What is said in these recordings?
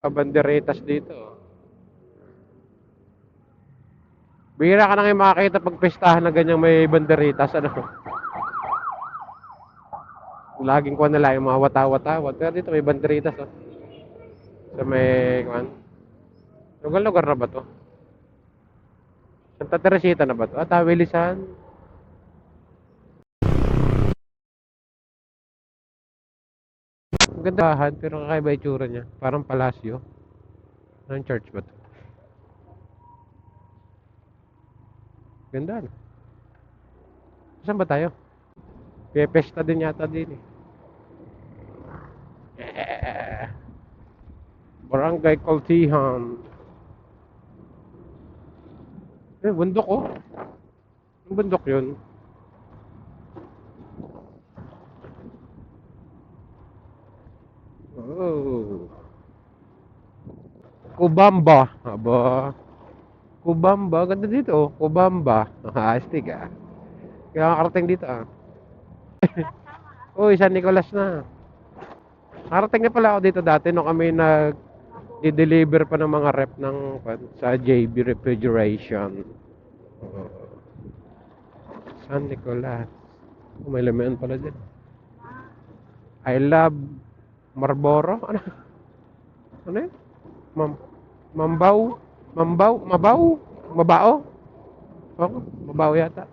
Banderitas dito. Bihira ka na ngayon makakita pag pestahan na ganyang may banderitas. Ano? Laging kuha nila yung mga wata-watawat. Pero dito may banderitas. Oh. So may, kuhan. Lugar-lugar na ba to? Santa Teresita na ba to? Tawilisan. Ang gandahan, pero kakaiba itsura niya. Parang palasyo. Anong church ba to? Ganda, no? Saan ba tayo? Pesta din yata din eh. Barangay Kaltihan. Bundok oh. Ang bundok yun. Oh. Kubamba. Aba. Kubamba. Ganda dito oh. Kubamba. Astig ah. Kaya nakarating dito ah. Uy, San Nicolas na. Nakarating na pala ako dito dati nung kami nag-deliver pa ng mga rep ng sa JB Refrigeration. San Nicolas. Oh, may laman pala dyan. I love Marlboro. Ano? Ano yun? Mam Mambaw? Mambaw? Mabaw? Mabao? Oo, mabaw yata.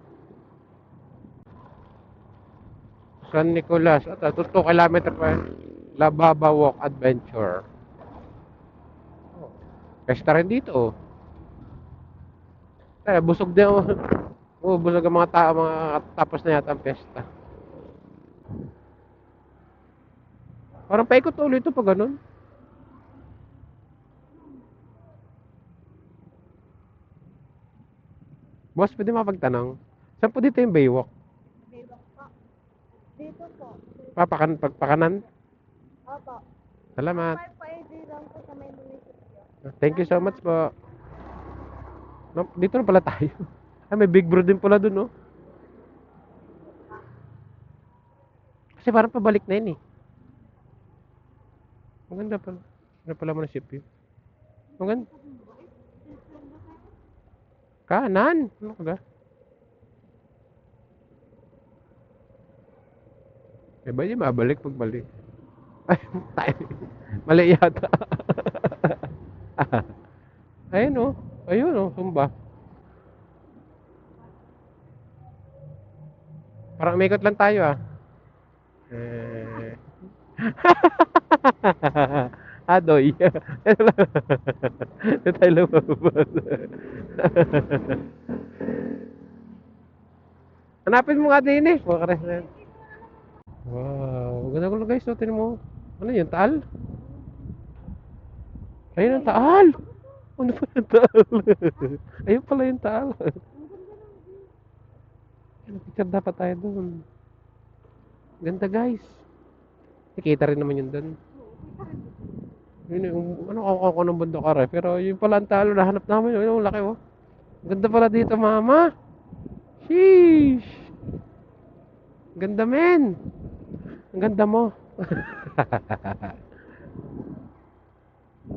San Nicolas. At 2 kilometer pa yun. Lababa Walk Adventure. Pesta rin dito. Oh. Busog din. Oh. Oh, busog ang mga tao. Mga tapos na yata ang pesta. Parang paikot ulit ito pag ganun. Boss, pwede mapagtanong. Saan po dito yung Baywalk? Baywalk po. Dito po. Pagpakanan? Opo. Salamat. 5 lang po sa may munisipyo. Thank you so much po. No, dito na pala tayo. May Big Bro din pala dun, no? Kasi parang pabalik na yun, eh. Maganda pala. Ano pala munisipyo? Maganda. Kanan. Ano ka ba? Ba yung mabalik pagbalik? Ay, tayo. Mali yata. Ayun, oh. Ayun, oh. Sumba. Parang umikot lang tayo, ah. Adoy. Ito tayo lumabas. Hanapin mo nga din eh. Wow. Ganda ko lang guys. So, tinan mo. Ano yun? Taal? Ayun ang taal. Ano pa yung taal? Ayun pala yung taal. Picture dapat tayo doon. Ganda guys. Nakita rin naman yun doon. Yun yung, ano ako ng bundok are. Pero yung pala ang talo, nahanap namin yun. Yung laki oh. Ganda pala dito mama. Sheesh. Ganda men. Ang ganda mo.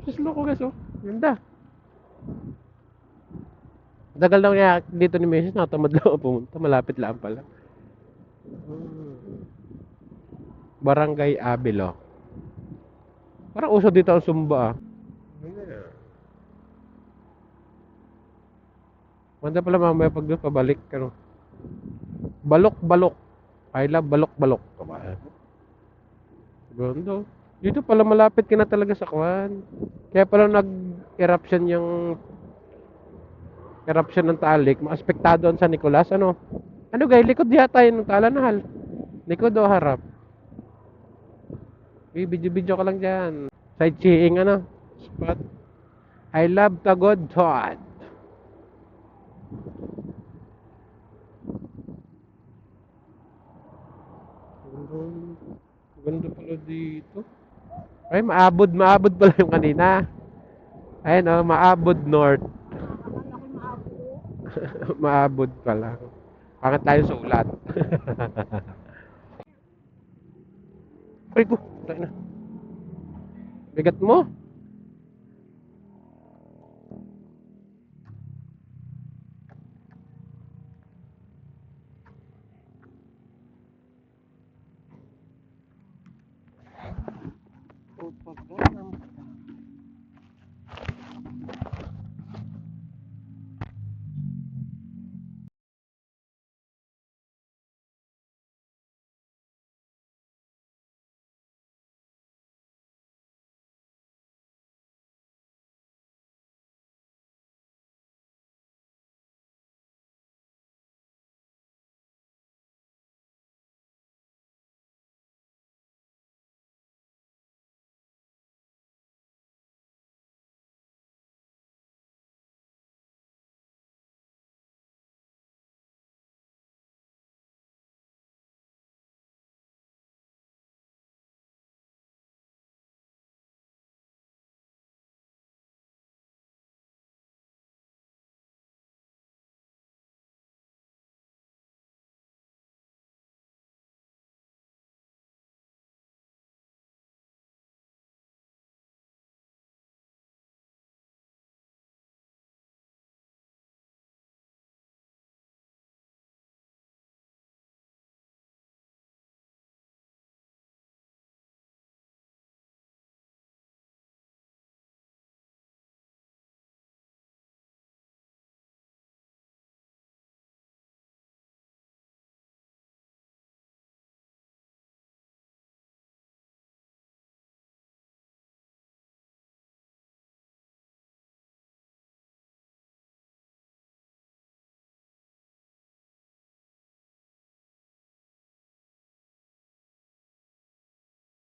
Sus loko guys oh. Ganda. Tagal lang kaya dito ni Mrs. Nakatamad lang ako pumunta. Malapit lang pala. Barangay Abelo. Parang uso dito ang Sumba ah. Manda pala mamaya pag doon pabalik. Ano? Balok-balok. I love balok-balok. Ganda. Dito pala malapit ka na talaga sa Kwan. Kaya pala nag-eruption yung eruption ng Talik. Maaspektado ang San Nicolas. Ano? Ano guys? Likod yata yun ng Talanahal. Likod o harap? Video-video ka lang dyan. Sightseeing ano? Spot. I love Tagod Todd. Ganda pala dito. Ay, maabod pala yung kanina. Ayun oh, Maabod North. Maabod pala. Bakit tayo sulat? Ay ko, tayo na. Bigat mo?